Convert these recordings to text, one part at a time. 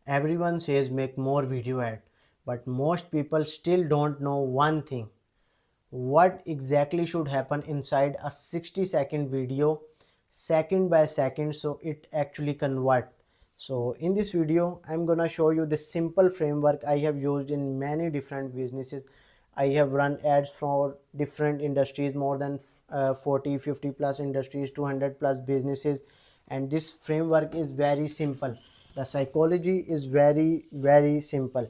Everyone says make more video ad, but most people still don't know one thing: what exactly should happen inside a 60-second video, second by second, so it actually convert. So in this video I'm gonna show you the simple framework I have used in many different businesses. I have run ads for different industries, more than 40 50 plus industries, 200 plus businesses, and this framework is very simple. The psychology is very simple.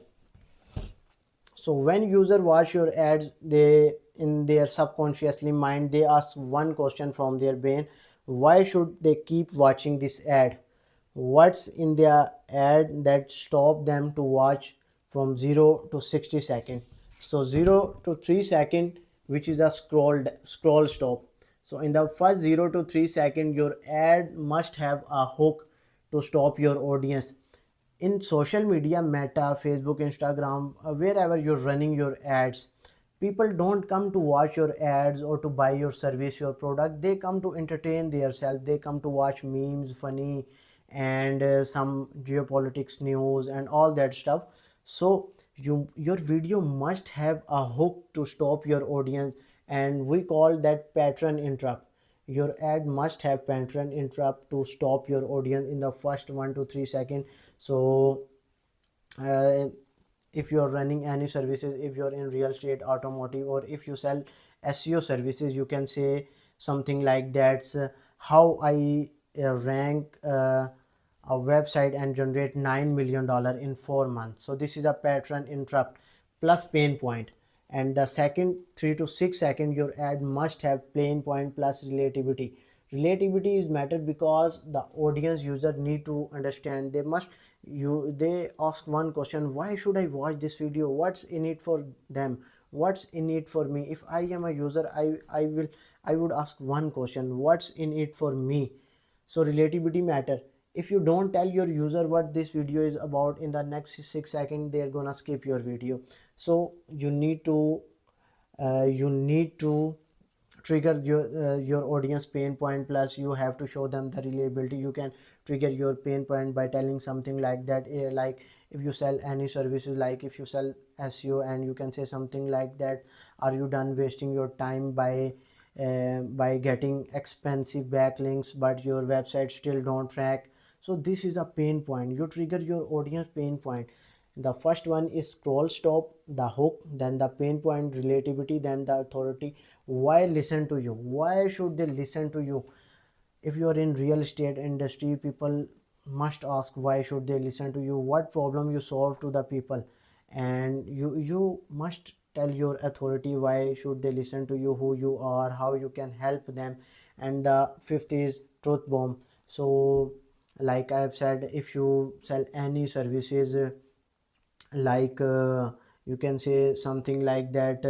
So when user watch your ads, they in their subconsciously mind they ask one question from their brain: why should they keep watching this ad? What's in their ad that stop them to watch from 0 to 60 second? So 0 to 3 second, which is a scroll stop. So in the first 0 to 3 second your ad must have a hook to stop your audience. In social media, Meta, Facebook, Instagram, wherever you're running your ads, people don't come to watch your ads or to buy your service, your product. They come to entertain themselves. They come to watch memes, funny, and some geopolitics news and all that stuff. So your video must have a hook to stop your audience, and we call that pattern interrupt. Your ad must have pattern interrupt to stop your audience in the first 1 to 3 seconds. So uh, if you're running any services, if you're in real estate, automotive, or if you sell SEO services, you can say something like that's how I rank a website and generate $9 million in 4 months. So this is a pattern interrupt plus pain point. And the second 3 to 6 second your ad must have pain point plus relativity is matter because the audience user need to understand. They ask one question: why should I watch this video? What's in it for them? What's in it for me? If I am a user, I would ask one question: what's in it for me? So relativity matter. If you don't tell your user what this video is about, in the next 6 seconds they're gonna skip your video. So you need to trigger your audience pain point, plus you have to show them the reliability. You can trigger your pain point by telling something like that, like if you sell any services, like if you sell SEO, and you can say something like that: are you done wasting your time by getting expensive backlinks but your website still don't track? So this is a pain point. You trigger your audience pain point. The first one is scroll stop, the hook, then the pain point, relativity, then the authority. Why listen to you? Why should they listen to you? If you are in real estate industry, people must ask why should they listen to you, what problem you solve to the people, and you must tell your authority why should they listen to you, who you are, how you can help them. And the fifth is truth bomb. So like I've said, if you sell any services, like you can say something like that: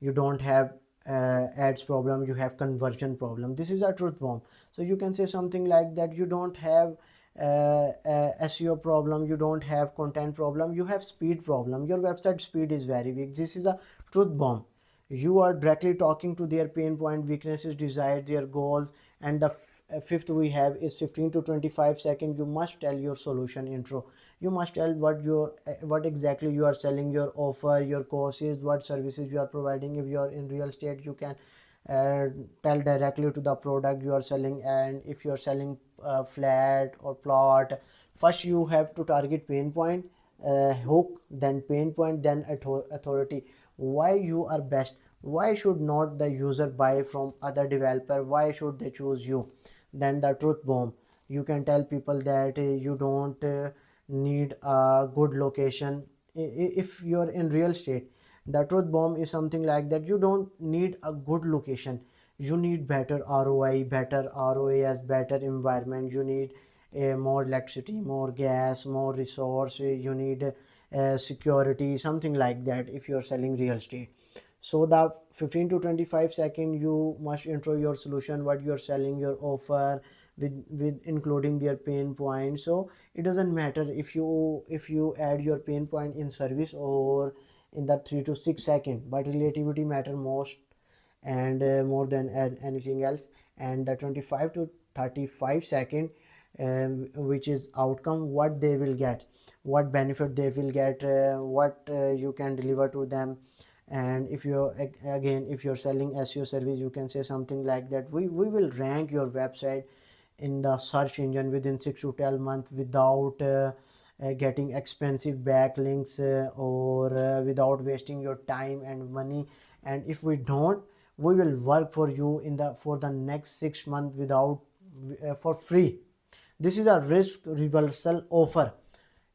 you don't have ads problem, you have conversion problem. This is a truth bomb. So you can say something like that: you don't have SEO problem, you don't have content problem, you have speed problem, your website speed is very weak. This is a truth bomb. You are directly talking to their pain point, weaknesses, desires, their goals. And the fifth we have is 15 to 25 seconds. You must tell your solution intro. You must tell what exactly you are selling, your offer, your courses, what services you are providing. If you are in real estate, you can uh, tell directly to the product you are selling. And if you are selling flat or plot, first you have to target pain point, hook, then pain point, then authority. Why you are best? Why should not the user buy from other developer? Why should they choose you? Then the truth bomb. You can tell people that you don't need a good location. If you're in real estate, the truth bomb is something like that: you don't need a good location, you need better ROI. Better ROI as better environment. You need more electricity, more gas, more resource. You need security, something like that, if you're selling real estate. So the 15 to 25 second you must intro your solution, what you're selling, your offer, with including their pain point. So it doesn't matter if you add your pain point in service or in the 3 to 6 second, but relativity matter most, and more than anything else. And the 25 to 35 second, which is outcome, what they will get. what benefit they will get, what you can deliver to them. And if you're again, if you're selling SEO service, you can say something like that, we will rank your website in the search engine within 6 to 12 months without getting expensive backlinks, or without wasting your time and money. And if we don't, we will work for you in the for the next 6 months without for free. This is a risk reversal offer.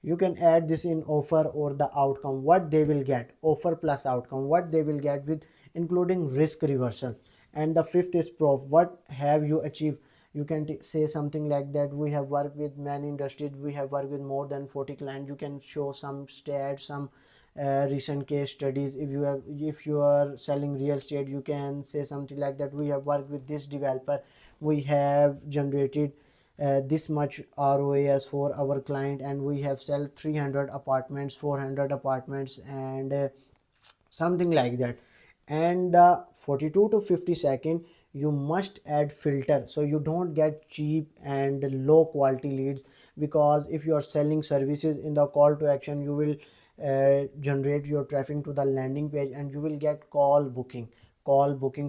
You can add this in offer or the outcome, what they will get, offer plus outcome, what they will get with including risk reversal. And the fifth is proof, what have you achieved. You can say something like that, we have worked with many industries, we have worked with more than 40 clients. You can show some stats, some recent case studies. If you have, if you are selling real estate, you can say something like that, we have worked with this developer, we have generated this much ROAS for our client, and we have sell 300 apartments, 400 apartments, and something like that. And the 42 to 50 second, you must add filter so you don't get cheap and low quality leads. Because if you are selling services, in the call to action you will generate your traffic to the landing page, and you will get call booking.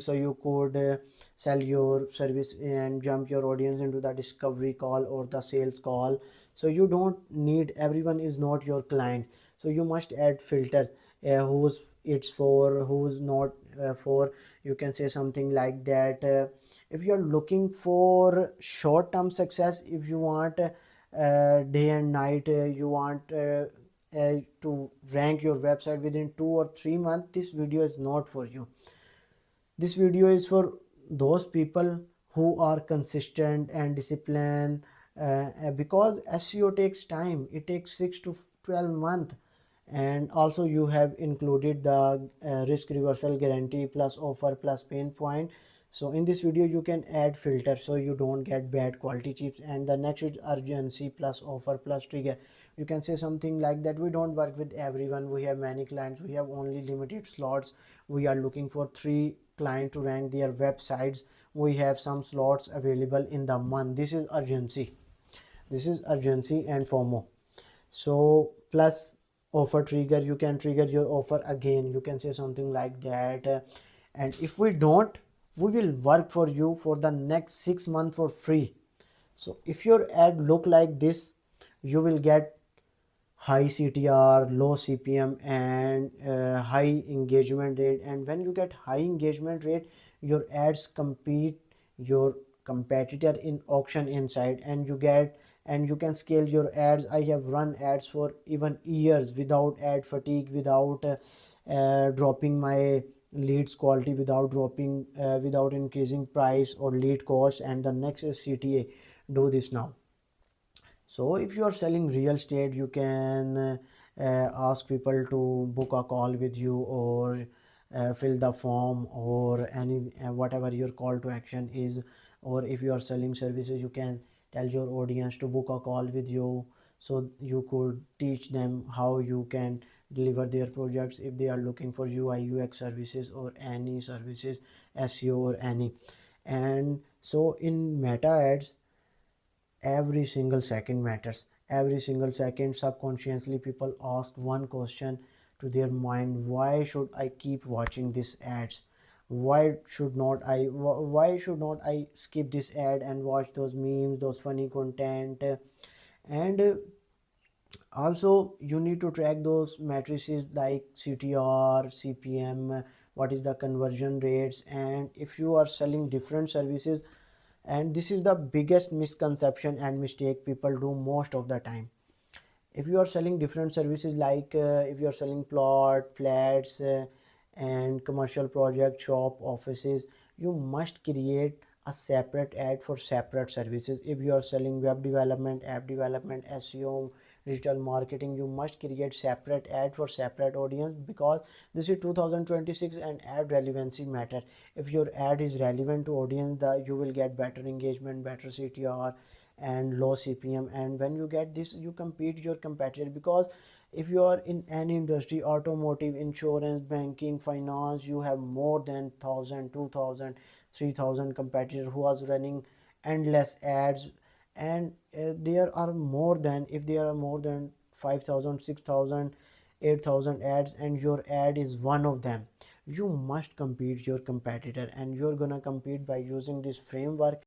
So you could sell your service and jump your audience into the discovery call or the sales call. So you don't need, everyone is not your client, so you must add filters, who's it's for, who's not for. You can say something like that, if you're looking for short term success, if you want day and night, you want to rank your website within 2 or 3 months, this video is not for you. This video is for those people who are consistent and disciplined, because SEO takes time, it takes 6 to 12 months. And also you have included the risk reversal guarantee plus offer plus pain point. So in this video you can add filter so you don't get bad quality chips. And the next is urgency plus offer plus trigger. You can say something like that, we don't work with everyone, we have many clients, we have only limited slots, we are looking for 3 clients to rank their websites, we have some slots available in the month. This is urgency, and FOMO. So plus offer trigger, you can trigger your offer again, you can say something like that, and if we don't, we will work for you for the next 6 months for free. So if your ad look like this, you will get high CTR, low CPM, and high engagement rate. And when you get high engagement rate, your ads compete your competitor in auction inside, and you can scale your ads. I have run ads for even years without ad fatigue, without dropping my leads quality, without increasing price or lead cost. And the next is CTA. Do this now. So if you are selling real estate, you can ask people to book a call with you, or fill the form, or any whatever your call to action is. Or if you are selling services, you can tell your audience to book a call with you, so you could teach them how you can deliver their projects if they are looking for UI UX services or any services, SEO or any. And so in meta ads, every single second matters. Every single second, subconsciously people ask one question to their mind, why should I keep watching these ads? Why should not I skip this ad and watch those memes, those funny content? And also you need to track those matrices like CTR, CPM, what is the conversion rates. And if you are selling different services, and this is the biggest misconception and mistake people do most of the time, if you are selling different services, like if you are selling plot flats, and commercial project shop offices, you must create a separate ad for separate services. If you are selling web development, app development, SEO, digital marketing, you must create separate ad for separate audience, because this is 2026 and ad relevancy matter. If your ad is relevant to audience, you will get better engagement, better CTR, and low CPM. And when you get this, you compete your competitor. Because if you are in any industry, automotive, insurance, banking, finance, you have more than 1000, 2000, 3000 competitors who are running endless ads. And there are more than, if there are more than 5,000, 6,000, 8,000 ads, and your ad is one of them, you must compete your competitor, and you're gonna compete by using this framework.